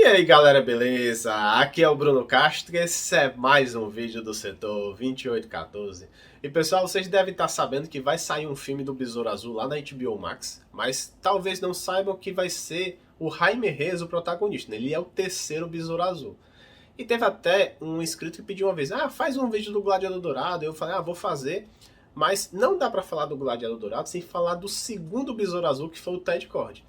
E aí galera, beleza? Aqui é o Bruno Castro e esse é mais um vídeo do setor 2814. E pessoal, vocês devem estar sabendo que vai sair um filme do Besouro Azul lá na HBO Max, mas talvez não saibam que vai ser o Jaime Reyes o protagonista, né? Ele é o terceiro Besouro Azul. E teve até um inscrito que pediu uma vez, faz um vídeo do Gladiador Dourado. Eu falei, vou fazer, mas não dá pra falar do Gladiador Dourado sem falar do segundo Besouro Azul, que foi o Ted Kord.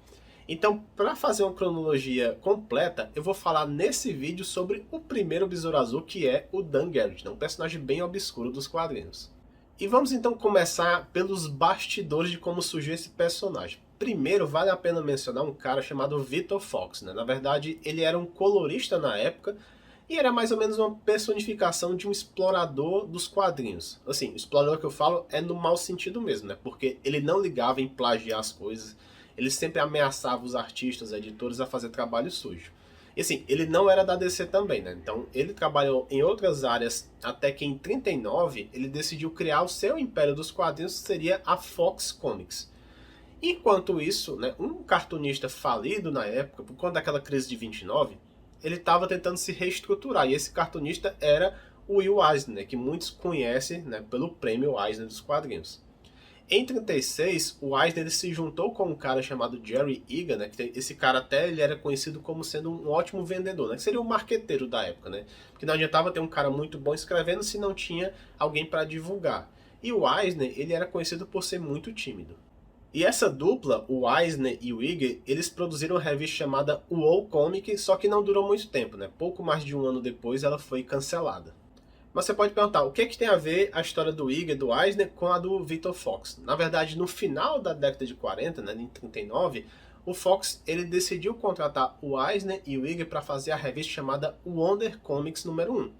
Então, para fazer uma cronologia completa, eu vou falar nesse vídeo sobre o primeiro Besouro Azul, que é o Dan Garrett, né? Um personagem bem obscuro dos quadrinhos. E vamos então começar pelos bastidores de como surgiu esse personagem. Primeiro, vale a pena mencionar um cara chamado Victor Fox, né? Na verdade, ele era um colorista na época e era mais ou menos uma personificação de um explorador dos quadrinhos. Assim, o explorador que eu falo é no mau sentido mesmo, né? Porque ele não ligava em plagiar as coisas, ele sempre ameaçava os artistas, editores a fazer trabalho sujo. E assim, ele não era da DC também, né? Então ele trabalhou em outras áreas até que em 39 ele decidiu criar o seu império dos quadrinhos, que seria a Fox Comics. Enquanto isso, né, um cartunista falido na época, por conta daquela crise de 29, ele estava tentando se reestruturar. E esse cartunista era o Will Eisner, que muitos conhecem, né, pelo prêmio Eisner dos quadrinhos. Em 36, o Eisner se juntou com um cara chamado Jerry Egan, né? Esse cara até ele era conhecido como sendo um ótimo vendedor, né? Que seria o marqueteiro da época, né? Porque não adiantava ter um cara muito bom escrevendo se não tinha alguém para divulgar. E o Eisner, ele era conhecido por ser muito tímido. E essa dupla, o Eisner e o Egan, eles produziram uma revista chamada UOL Comic, só que não durou muito tempo, né? Pouco mais de um ano depois ela foi cancelada. Mas você pode perguntar, o que é que tem a ver a história do Egan, do Eisner, com a do Victor Fox? Na verdade, no final da década de 40, né, em 39, o Fox ele decidiu contratar o Eisner e o Egan para fazer a revista chamada Wonder Comics número 1.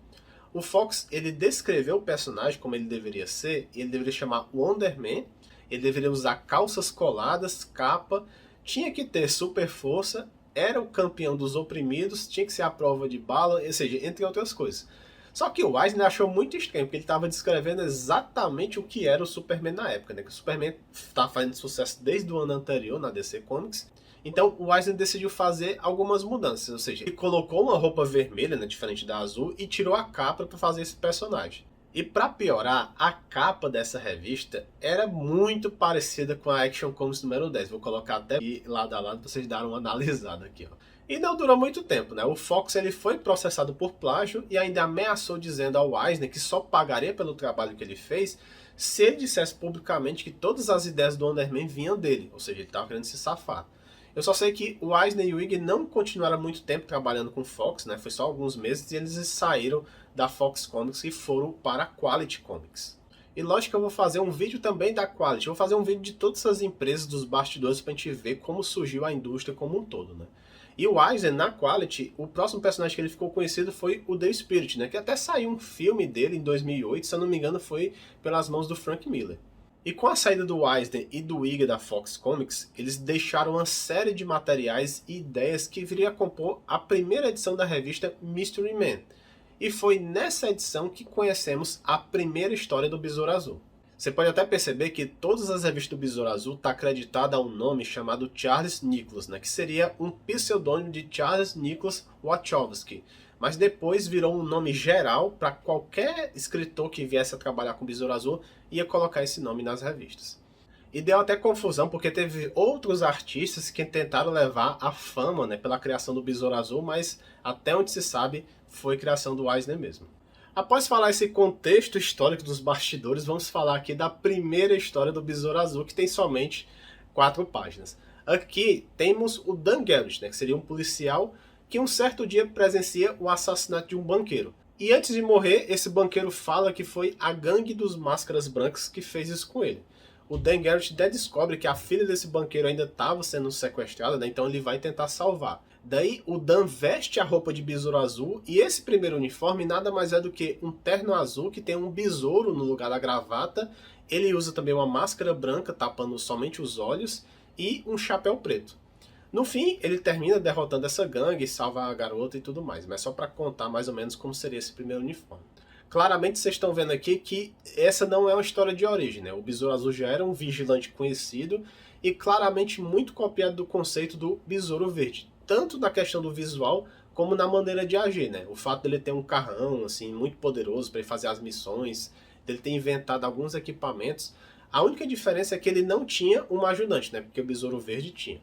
O Fox ele descreveu o personagem como ele deveria ser, e ele deveria chamar Wonder Man, ele deveria usar calças coladas, capa, tinha que ter super força, era o campeão dos oprimidos, tinha que ser a prova de bala, ou seja, entre outras coisas. Só que o Eisner achou muito estranho, porque ele estava descrevendo exatamente o que era o Superman na época, né? Que o Superman estava fazendo sucesso desde o ano anterior na DC Comics. Então o Eisner decidiu fazer algumas mudanças, ou seja, ele colocou uma roupa vermelha, né, diferente da azul, e tirou a capa para fazer esse personagem. E para piorar, a capa dessa revista era muito parecida com a Action Comics número 10. Vou colocar até lado a lado para vocês darem uma analisada aqui, ó. E não durou muito tempo, né? O Fox ele foi processado por plágio e ainda ameaçou dizendo ao Eisner que só pagaria pelo trabalho que ele fez se ele dissesse publicamente que todas as ideias do Wonder Man vinham dele, ou seja, ele estava querendo se safar. Eu só sei que o Eisner e o Egan não continuaram muito tempo trabalhando com Fox, né? Foi só alguns meses e eles saíram da Fox Comics e foram para a Quality Comics. E lógico que eu vou fazer um vídeo também da Quality, eu vou fazer um vídeo de todas essas empresas dos bastidores para a gente ver como surgiu a indústria como um todo, né? E o Eisner, na Quality, o próximo personagem que ele ficou conhecido foi o The Spirit, né? Que até saiu um filme dele em 2008, se eu não me engano foi pelas mãos do Frank Miller. E com a saída do Eisner e do Egan da Fox Comics, eles deixaram uma série de materiais e ideias que viria a compor a primeira edição da revista Mystery Man. E foi nessa edição que conhecemos a primeira história do Besouro Azul. Você pode até perceber que todas as revistas do Besouro Azul estão acreditadas a um nome chamado Charles Nicholas, né, que seria um pseudônimo de Charles Nicholas Wachowski, mas depois virou um nome geral para qualquer escritor que viesse a trabalhar com Besouro Azul ia colocar esse nome nas revistas. E deu até confusão porque teve outros artistas que tentaram levar a fama, né, pela criação do Besouro Azul, mas até onde se sabe foi criação do Eisner mesmo. Após falar esse contexto histórico dos bastidores, vamos falar aqui da primeira história do Besouro Azul, que tem somente 4 páginas. Aqui temos o Dan Garrett, né, que seria um policial que um certo dia presencia o assassinato de um banqueiro. E antes de morrer, esse banqueiro fala que foi a gangue dos Máscaras Brancas que fez isso com ele. O Dan Garrett até descobre que a filha desse banqueiro ainda estava sendo sequestrada, né, então ele vai tentar salvar. Daí o Dan veste a roupa de besouro azul e esse primeiro uniforme nada mais é do que um terno azul que tem um besouro no lugar da gravata. Ele usa também uma máscara branca tapando somente os olhos e um chapéu preto. No fim, ele termina derrotando essa gangue, salva a garota e tudo mais, mas só para contar mais ou menos como seria esse primeiro uniforme. Claramente vocês estão vendo aqui que essa não é uma história de origem, né? O Besouro Azul já era um vigilante conhecido e claramente muito copiado do conceito do Besouro Verde. tanto na questão do visual como na maneira de agir, né? O fato dele ter um carrão assim muito poderoso para ele fazer as missões, dele ter inventado alguns equipamentos. A única diferença é que ele não tinha uma ajudante, né? Porque o Besouro Verde tinha.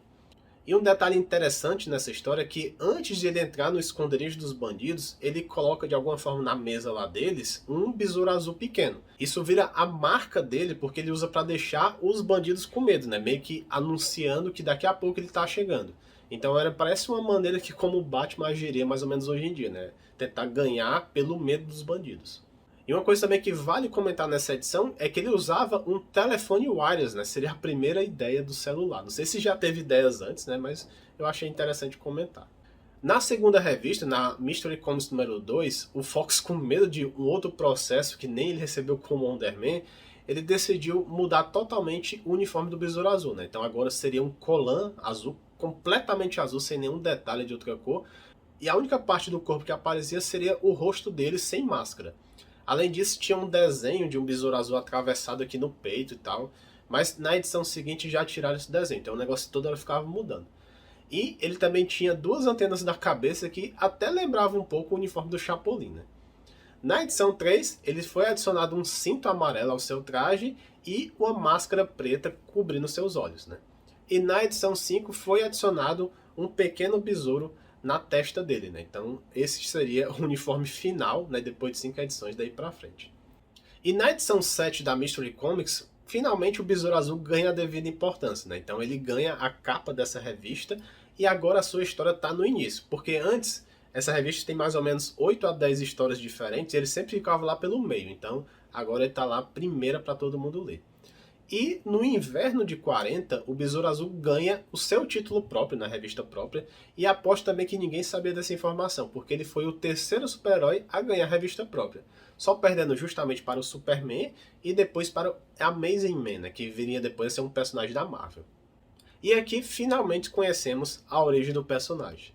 E um detalhe interessante nessa história é que antes de ele entrar no esconderijo dos bandidos, ele coloca de alguma forma na mesa lá deles um besouro azul pequeno. Isso vira a marca dele porque ele usa para deixar os bandidos com medo, né? Meio que anunciando que daqui a pouco ele tá chegando. Então parece uma maneira que como o Batman agiria mais ou menos hoje em dia, né? Tentar ganhar pelo medo dos bandidos. E uma coisa também que vale comentar nessa edição é que ele usava um telefone wireless, né? Seria a primeira ideia do celular. Não sei se já teve ideias antes, né? Mas eu achei interessante comentar. Na segunda revista, na Mystery Comics número 2, o Fox, com medo de um outro processo que nem ele recebeu com o Wonder Man, ele decidiu mudar totalmente o uniforme do Besouro Azul, né? Então agora seria um colã azul, completamente azul, sem nenhum detalhe de outra cor. E a única parte do corpo que aparecia seria o rosto dele sem máscara. Além disso, tinha um desenho de um besouro azul atravessado aqui no peito e tal. Mas na edição seguinte já tiraram esse desenho, então o negócio todo ficava mudando. E ele também tinha duas antenas na cabeça que até lembravam um pouco o uniforme do Chapolin, né? Na edição 3, ele foi adicionado um cinto amarelo ao seu traje e uma máscara preta cobrindo seus olhos, né? E na edição 5 foi adicionado um pequeno besouro na testa dele, né? Então esse seria o uniforme final, né, depois de 5 edições daí pra frente. E na edição 7 da Mystery Comics, finalmente o Besouro Azul ganha a devida importância, né? Então ele ganha a capa dessa revista e agora a sua história tá no início, porque antes essa revista tem mais ou menos 8 a 10 histórias diferentes e ele sempre ficava lá pelo meio, então agora ele tá lá primeira para todo mundo ler. E no inverno de 40, o Besouro Azul ganha o seu título próprio, na revista própria, e aposto também que ninguém sabia dessa informação, porque ele foi o terceiro super-herói a ganhar a revista própria, só perdendo justamente para o Superman e depois para o Amazing Man, né, que viria depois a ser um personagem da Marvel. E aqui finalmente conhecemos a origem do personagem.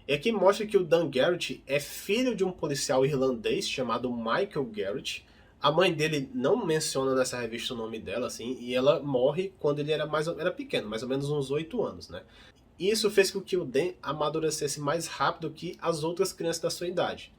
E aqui mostra que o Dan Garrett é filho de um policial irlandês chamado Michael Garrett. A mãe dele não menciona nessa revista o nome dela, assim, e ela morre quando ele era pequeno, mais ou menos uns 8 anos, né? E isso fez com que o Dan amadurecesse mais rápido que as outras crianças da sua idade.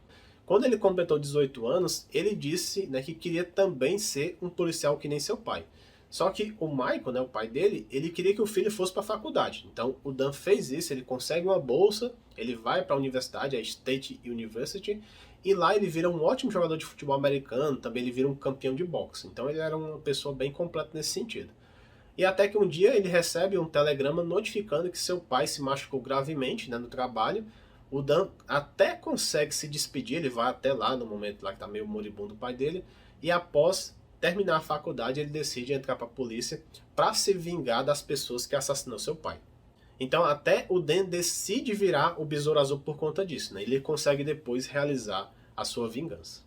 Quando ele completou 18 anos, ele disse, né, que queria também ser um policial que nem seu pai. Só que o Michael, né, o pai dele, ele queria que o filho fosse para a faculdade. Então o Dan fez isso, ele consegue uma bolsa, ele vai para a universidade, a State University, e lá ele vira um ótimo jogador de futebol americano, também ele vira um campeão de boxe. Então ele era uma pessoa bem completa nesse sentido. E até que um dia ele recebe um telegrama notificando que seu pai se machucou gravemente, né, no trabalho. O Dan até consegue se despedir, ele vai até lá no momento lá que está meio moribundo o pai dele, e após terminar a faculdade ele decide entrar para a polícia para se vingar das pessoas que assassinou seu pai. Então até o Dan decide virar o Besouro Azul por conta disso, né? Ele consegue depois realizar a sua vingança.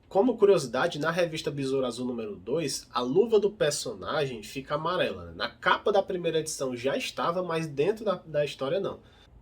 Como curiosidade, na revista Besouro Azul número 2, a luva do personagem fica amarela, né? Na capa da primeira edição já estava, mas dentro da história não.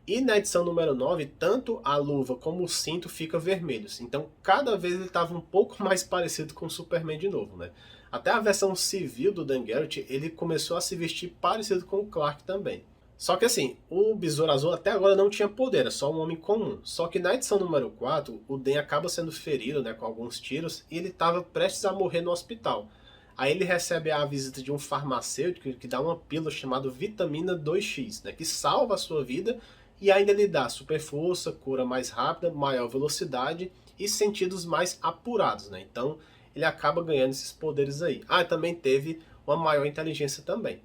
E na edição número 9, tanto a luva como o cinto ficam vermelhos. Então cada vez ele estava um pouco mais parecido com o Superman de novo, né? Até a versão civil do Dan Garrett, ele começou a se vestir parecido com o Clark também. Só que assim, o Besouro Azul até agora não tinha poder, era só um homem comum. Só que na edição número 4, o Dan acaba sendo ferido, né, com alguns tiros, e ele estava prestes a morrer no hospital. Aí ele recebe a visita de um farmacêutico que dá uma pílula chamada Vitamina 2X, né, que salva a sua vida e ainda lhe dá super força, cura mais rápida, maior velocidade e sentidos mais apurados, né? Então ele acaba ganhando esses poderes aí. Ah, também teve uma maior inteligência também.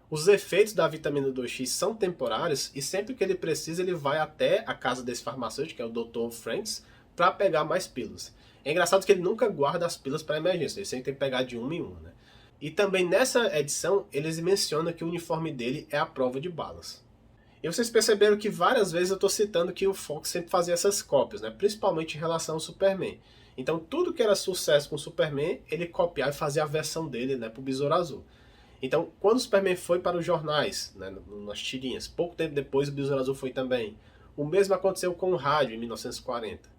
Os efeitos da vitamina 2X são temporários e sempre que ele precisa ele vai até a casa desse farmacêutico, que é o Dr. Franks, para pegar mais pílulas. É engraçado que ele nunca guarda as pílulas para emergência, ele sempre tem que pegar de uma em uma, né? E também nessa edição eles mencionam que o uniforme dele é a prova de balas. E vocês perceberam que várias vezes eu estou citando que o Fox sempre fazia essas cópias, né? Principalmente em relação ao Superman. Então tudo que era sucesso com o Superman, ele copiava e fazia a versão dele, né, para o Besouro Azul. Então, quando o Superman foi para os jornais, né, nas tirinhas, pouco tempo depois o Besouro Azul foi também. O mesmo aconteceu com o rádio em 1940.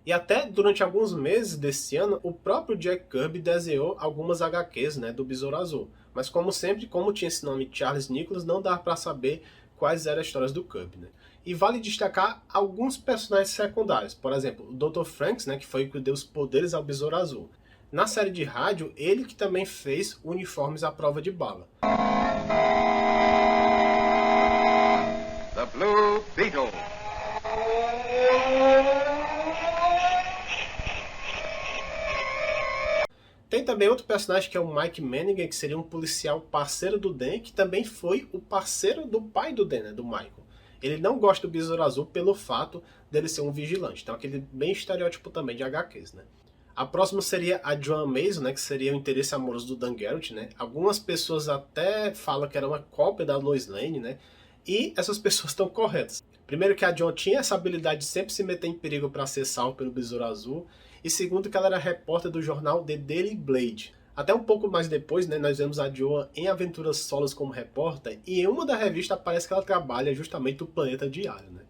E até durante alguns meses desse ano, o próprio Jack Kirby desenhou algumas HQs, né, do Besouro Azul. Mas como sempre, como tinha esse nome Charles Nicholas, não dava para saber quais eram as histórias do Kirby, né? E vale destacar alguns personagens secundários. Por exemplo, o Dr. Franks, né, que foi o que deu os poderes ao Besouro Azul. Na série de rádio, ele que também fez uniformes à prova de bala. The Blue Beetle. Tem também outro personagem que é o Mike Manningen, que seria um policial parceiro do Dan, que também foi o parceiro do pai do Dan, né, do Michael. Ele não gosta do Besouro Azul pelo fato dele ser um vigilante, então aquele bem estereótipo também de HQs, né. A próxima seria a Joan Mason, né, que seria o interesse amoroso do Dan Garrett, né. Algumas pessoas até falam que era uma cópia da Lois Lane, né, e essas pessoas estão corretas. Primeiro que a Joan tinha essa habilidade de sempre se meter em perigo para ser salvo pelo Besouro Azul, e segundo que ela era repórter do jornal The Daily Blade. Até um pouco mais depois, né, nós vemos a Joan em aventuras solos como repórter, e em uma da revista aparece que ela trabalha justamente no Planeta Diário, né.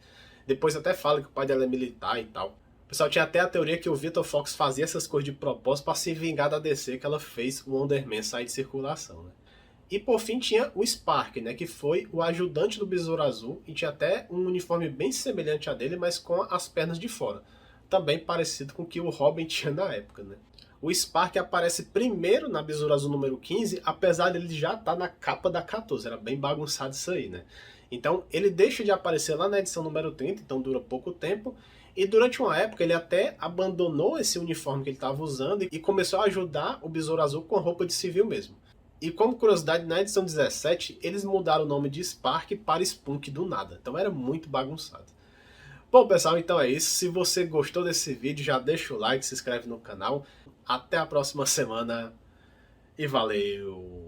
Depois até fala que o pai dela é militar e tal. O pessoal tinha até a teoria que o Victor Fox fazia essas coisas de propósito para se vingar da DC que ela fez o Wonder Man sair de circulação, né. E por fim tinha o Spark, né, que foi o ajudante do Besouro Azul e tinha até um uniforme bem semelhante a dele, mas com as pernas de fora. Também parecido com o que o Robin tinha na época, né. O Spark aparece primeiro na Besouro Azul número 15, apesar dele já estar na capa da 14, era bem bagunçado isso aí, né. Então ele deixa de aparecer lá na edição número 30, então dura pouco tempo, e durante uma época ele até abandonou esse uniforme que ele estava usando e começou a ajudar o Besouro Azul com roupa de civil mesmo. E como curiosidade, na edição 17, eles mudaram o nome de Spark para Spunk do nada, então era muito bagunçado. Bom pessoal, então é isso. Se você gostou desse vídeo, já deixa o like, se inscreve no canal. Até a próxima semana e valeu!